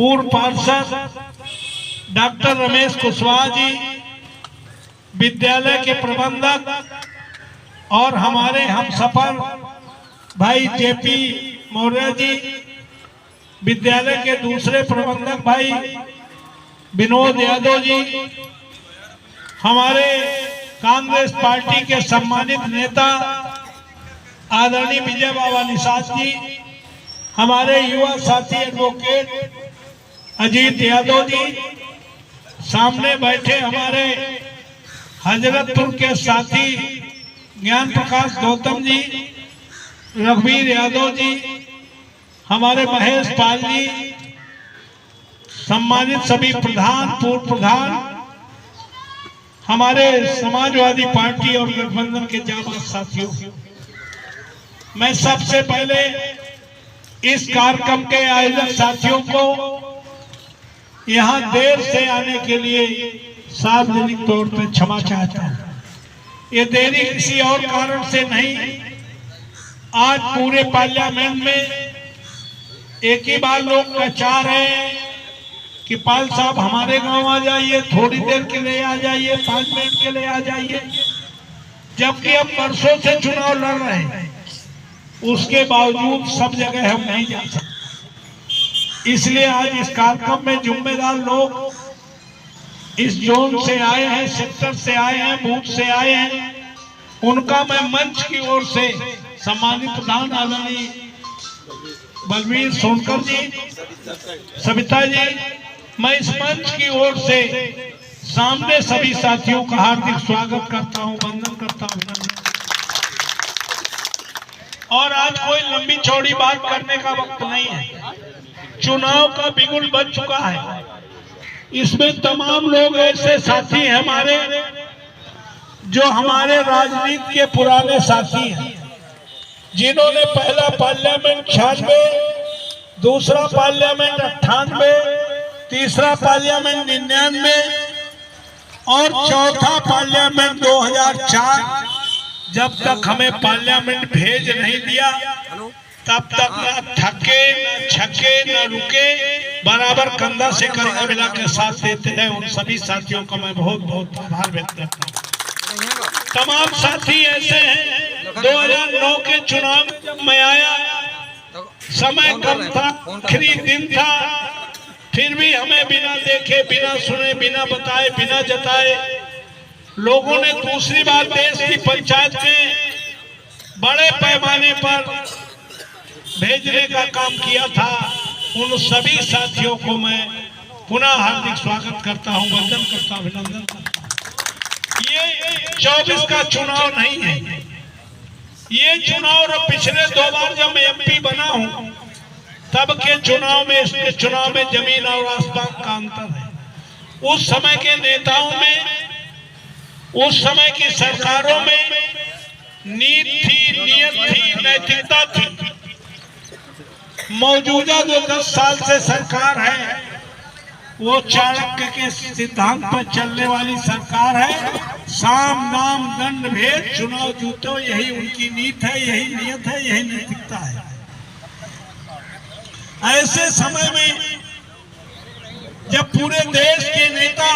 पूर्व पार्षद डॉक्टर रमेश कुशवाहा जी, विद्यालय के प्रबंधक और हमारे हमसफर भाई जेपी मौर्य जी, विद्यालय के दूसरे प्रबंधक भाई विनोद यादव जी, हमारे कांग्रेस पार्टी के सम्मानित नेता आदरणीय विजय बाबा निषाद जी, हमारे युवा साथी एडवोकेट अजीत यादव जी, सामने बैठे हमारे हजरतपुर के साथी ज्ञान प्रकाश गौतम जी, रघुवीर यादव जी, हमारे महेश पाल जी, सम्मानित सभी प्रधान, पूर्व प्रधान, हमारे समाजवादी पार्टी और गठबंधन के जाबाज साथियों, मैं सबसे पहले इस कार्यक्रम के आयोजक साथियों को यहाँ देर से आने के लिए सार्वजनिक तौर पर क्षमा चाहता हूँ। ये देरी किसी और कारण से नहीं, आज पूरे पार्लियामेंट में एक ही बार लोग का चाह रहे हैं कि पाल साहब हमारे गांव आ जाइए, थोड़ी देर के लिए आ जाइए, 5 मिनट के लिए आ जाइए, जबकि हम वर्षों से चुनाव लड़ रहे हैं। उसके बावजूद सब जगह हम नहीं जा सकते। इसलिए आज इस कार्यक्रम में जिम्मेदार लोग इस जोन से आए हैं, सेक्टर से आए हैं, बूथ से आए हैं, उनका मैं मंच की ओर से सम्मानित प्रधान आदरणीय बलवीर सोनकर जी, सविता जी, मैं इस मंच की ओर से सामने सभी साथियों का हार्दिक स्वागत करता हूं, वंदन करता हूं, अभिनंदन। और आज कोई लंबी चौड़ी बात करने का वक्त नहीं है। चुनाव का बिगुल बज चुका है। इसमें तमाम लोग ऐसे साथी हैं हमारे जो हमारे राजनीति के पुराने साथी हैं, जिन्होंने पहला पार्लियामेंट 96, दूसरा पार्लियामेंट 98, तीसरा पार्लियामेंट 99 और चौथा पार्लियामेंट 2004, जब तक हमें पार्लियामेंट भेज नहीं दिया तब तक न थके न छके न रुके, बराबर कंधा से कंधा मिला के साथ देते हैं। उन सभी साथियों का मैं बहुत बहुत आभार व्यक्त करता हूँ। तमाम साथी ऐसे हैं, 2009 के चुनाव में जब मैं आया, समय कम था, आखिरी दिन था, फिर भी हमें बिना देखे, बिना सुने, बिना बताए, बिना जताए लोगों ने दूसरी बार देश की पंचायत में बड़े पैमाने पर भेजने का काम किया था। उन सभी साथियों को मैं पुनः हार्दिक स्वागत करता हूं, वंदन करता हूं, अभिनंदन करता हूं। ये 24 का चुनाव नहीं है, ये चुनाव और पिछले 2 बार जब मैं एमपी बना हूं तब के चुनाव में, इसके चुनाव में जमीन और आसमान का अंतर है। उस समय के नेताओं में, उस समय की सरकारों में नीति थी, नियत थी, नैतिकता थी। मौजूदा जो 10 साल से सरकार है वो चाणक्य के सिद्धांत पर चलने वाली सरकार है। साम दाम दंड भेद चुनाव जीतो, यही उनकी नीति है, यही नियत है, यही नैतिकता है। ऐसे समय में जब पूरे देश के नेता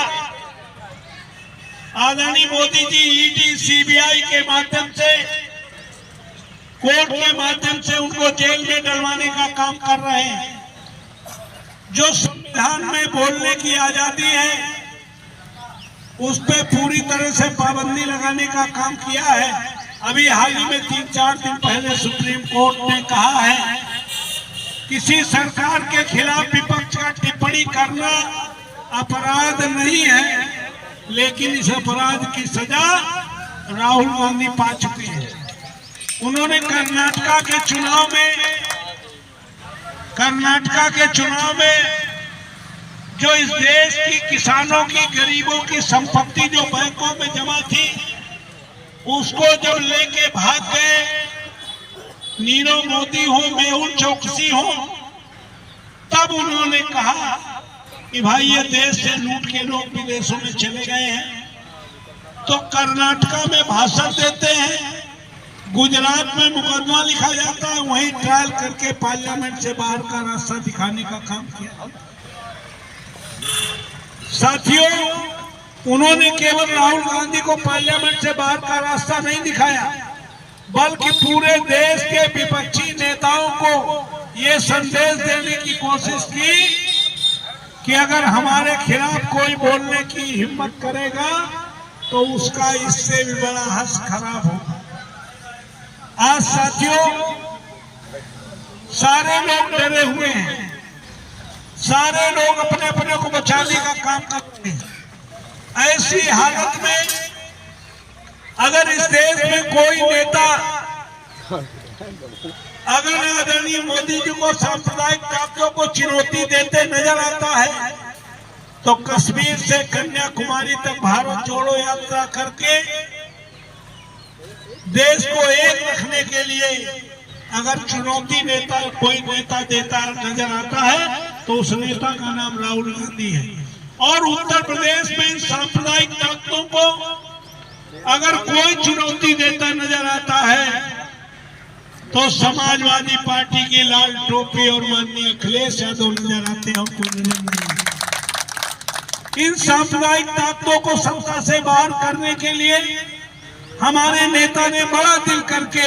आदरणीय मोदी जी ईडी, सीबीआई के माध्यम से, कोर्ट के माध्यम से उनको जेल में डलवाने का काम कर रहे हैं, जो संविधान में बोलने की आजादी है उस पर पूरी तरह से पाबंदी लगाने का काम किया है। अभी हाल ही में 3-4 दिन पहले सुप्रीम कोर्ट ने कहा है किसी सरकार के खिलाफ विपक्ष का टिप्पणी करना अपराध नहीं है, लेकिन इस अपराध की सजा राहुल गांधी पा चुके हैं। उन्होंने कर्नाटका के चुनाव में जो इस देश की किसानों की, गरीबों की संपत्ति जो बैंकों में जमा थी, उसको जब लेके भाग गए, नीरव मोदी हो, मेहुल चोकसी हो, तब उन्होंने कहा कि भाई ये देश से लूट के लोग विदेशों में चले गए हैं। तो कर्नाटका में भाषण देते हैं, गुजरात में मुकदमा लिखा जाता है, वहीं ट्रायल करके पार्लियामेंट से बाहर का रास्ता दिखाने का काम किया। साथियों, उन्होंने केवल राहुल गांधी को पार्लियामेंट से बाहर का रास्ता नहीं दिखाया, बल्कि पूरे देश के विपक्षी नेताओं को ये संदेश देने की कोशिश की कि अगर हमारे खिलाफ कोई बोलने की हिम्मत करेगा तो उसका इससे भी बड़ा हश्र खराब होगा। आज साथियों, सारे लोग डरे हुए हैं, सारे लोग अपने अपने को बचाने का काम कर रहे हैं। ऐसी हालत में अगर इस देश में कोई नेता अगर आदरणीय मोदी जी को सांप्रदायिक ताकतों को चुनौती देते नजर आता है तो कश्मीर से कन्याकुमारी तक भारत जोड़ो यात्रा करके देश को एक रखने के लिए अगर चुनौती नेता कोई नेता देता नजर आता है तो उस नेता का नाम राहुल गांधी है। और उत्तर प्रदेश में सांप्रदायिक ताकतों को अगर कोई चुनौती देता नजर आता है तो समाजवादी पार्टी की लाल टोपी और माननीय अखिलेश यादव नजर आते हैं। हमको नजर नहीं। इन सांप्रदायिक ताकतों को सत्ता से बाहर करने के लिए हमारे नेता ने बड़ा दिल करके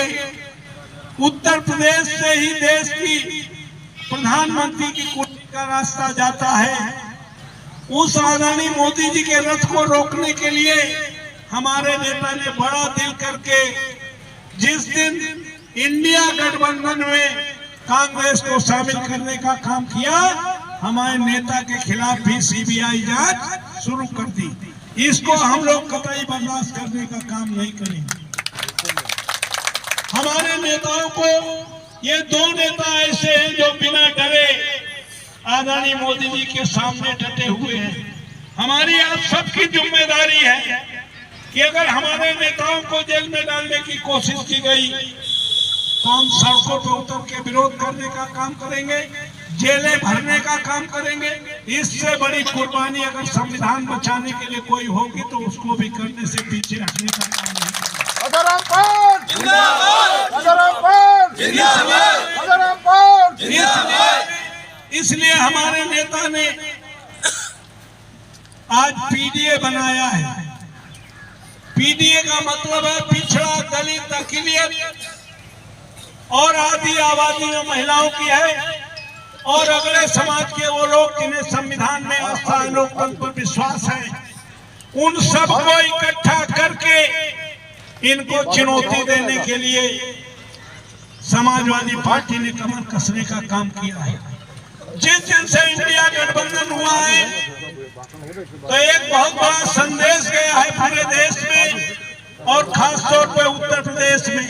उत्तर प्रदेश से ही देश की प्रधानमंत्री की कुर्सी का रास्ता जाता है। उस आदरणीय मोदी जी के रथ को रोकने के लिए हमारे नेता ने बड़ा दिल करके जिस दिन इंडिया गठबंधन में कांग्रेस को शामिल करने का काम किया, हमारे नेता के खिलाफ भी सीबीआई जांच शुरू कर दी। इसको हम लोग कतई बर्दाश्त करने का काम नहीं करेंगे। हमारे नेताओं को ये दो नेता ऐसे हैं जो बिना डरे आदरणीय मोदी जी के सामने डटे हुए हैं। हमारी आप सबकी जिम्मेदारी है कि अगर हमारे नेताओं को जेल में डालने की कोशिश की गई तो हम सड़कों पर उतर के विरोध करने का काम करेंगे, जेलें भरने का काम करेंगे। इससे बड़ी कुर्बानी अगर संविधान बचाने के लिए कोई होगी तो उसको भी करने से पीछे हटने का काम नहीं करेंगे। इसलिए हमारे नेता ने आज पीडीए बनाया है। पीडीए का मतलब है पिछड़ा, दलित, अकिलियत और आदि आबादी में महिलाओं की है और अगले समाज के वो लोग जिन्हें संविधान में आस्था, लोकतंत्र पर विश्वास है, उन सबको इकट्ठा करके इनको चुनौती देने के लिए समाजवादी पार्टी ने कमर कसने का काम किया है। जिस दिन से इंडिया गठबंधन हुआ है तो एक बहुत बड़ा संदेश गया है पूरे देश में और खास तौर पर उत्तर प्रदेश में।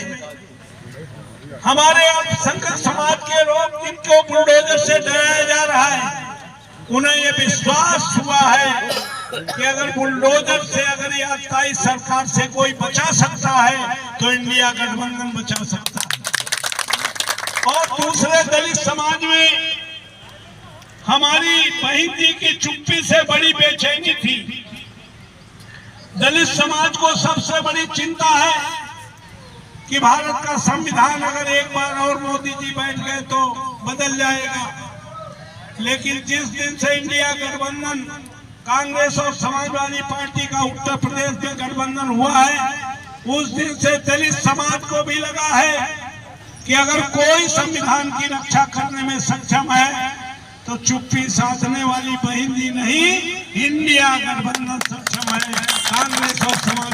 हमारे अल्पसंख्यक समाज के लोग जिनको बुलडोजर से डराया जा रहा है, उन्हें ये विश्वास हुआ है कि अगर बुलडोजर से अगर ये अस्थायी सरकार से कोई बचा सकता है तो इंडिया गठबंधन बचा सकता है। और दूसरे दलित समाज में हमारी बहन जी की चुप्पी से बड़ी बेचैनी थी। दलित समाज को सबसे बड़ी चिंता है कि भारत का संविधान अगर एक बार और मोदी जी बैठ गए तो बदल जाएगा। लेकिन जिस दिन से इंडिया गठबंधन कांग्रेस और समाजवादी पार्टी का उत्तर प्रदेश में गठबंधन हुआ है, उस दिन से दलित समाज को भी लगा है कि अगर कोई संविधान की रक्षा करने में सक्षम है तो चुप्पी साधने वाली बहन जी नहीं, इंडिया गठबंधन सक्षम है। कांग्रेस और समाज